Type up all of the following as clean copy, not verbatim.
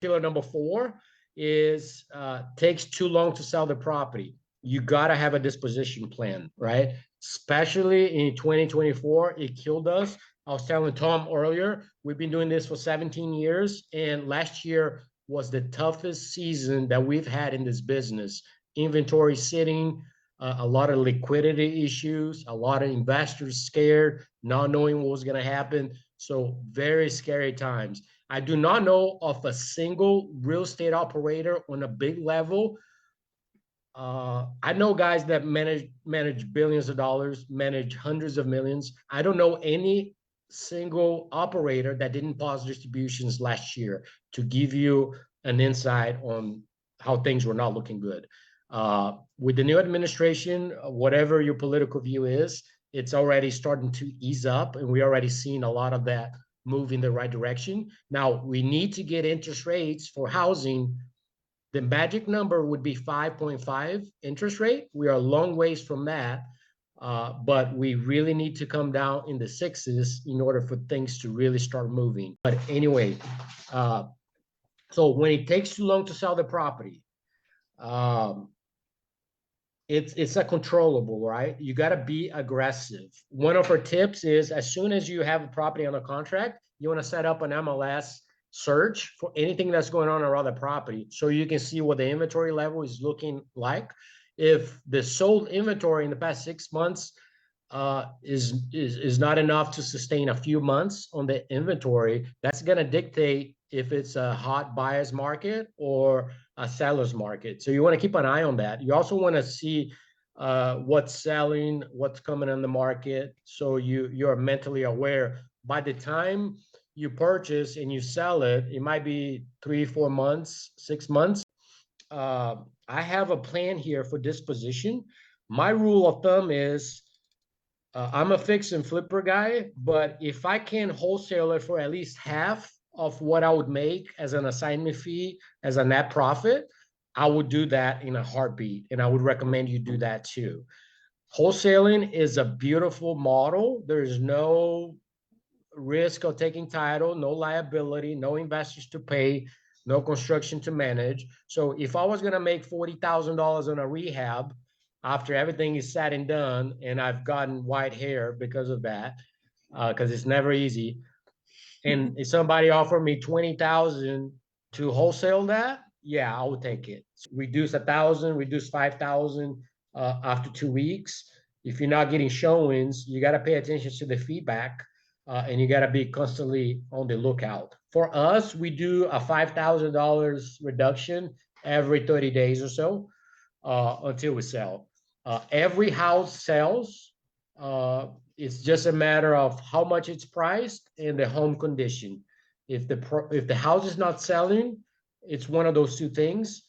Killer number 4 is takes too long to sell the property. You got to have a disposition plan, right? Especially in 2024, it killed us. I was telling Tom earlier, we've been doing this for 17 years, and last year was the toughest season that we've had in this business. Inventory sitting, a lot of liquidity issues, a lot of investors scared, not knowing what was going to happen. So very scary times. I do not know of a single real estate operator on a big level. I know guys that manage billions of dollars, manage hundreds of millions. I don't know any single operator that didn't pause distributions last year, to give you an insight on how things were not looking good. With the new administration, whatever your political view is, it's already starting to ease up, and we already seen a lot of that move in the right direction. Now, we need to get interest rates for housing. The magic number would be 5.5 interest rate. We are a long ways from that, but we really need to come down in the sixes in order for things to really start moving. But anyway, so when it takes too long to sell the property, it's a controllable, right? You got to be aggressive. One of our tips is, as soon as you have a property on a contract, you want to set up an MLS search for anything that's going on around the property, so you can see what the inventory level is looking like. If the sold inventory in the past 6 months is not enough to sustain a few months on the inventory, that's going to dictate if it's a hot buyer's market or a seller's market. So you want to keep an eye on that. You also want to see what's selling, what's coming on the market, so you're mentally aware. By the time you purchase and you sell it, it might be 3-4 months, 6 months. I have a plan here for disposition. My rule of thumb is, I'm a fix and flipper guy, but if I can wholesale it for at least half of what I would make as an assignment fee, as a net profit, I would do that in a heartbeat. And I would recommend you do that too. Wholesaling is a beautiful model. There's no risk of taking title, no liability, no investors to pay, no construction to manage. So if I was going to make $40,000 on a rehab after everything is said and done, and I've gotten white hair because of that, because it's never easy, and if somebody offered me 20,000 to wholesale that, yeah, I would take it. Reduce 1,000, reduce 5,000 after 2 weeks. If you're not getting showings, you got to pay attention to the feedback, and you got to be constantly on the lookout. For us, we do a $5,000 reduction every 30 days or so until we sell. Every house sells. It's just a matter of how much it's priced and the home condition. If the house is not selling, it's one of those two things.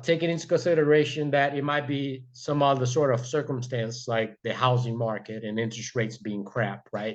Taking into consideration that it might be some other sort of circumstance, like the housing market and interest rates being crap, right?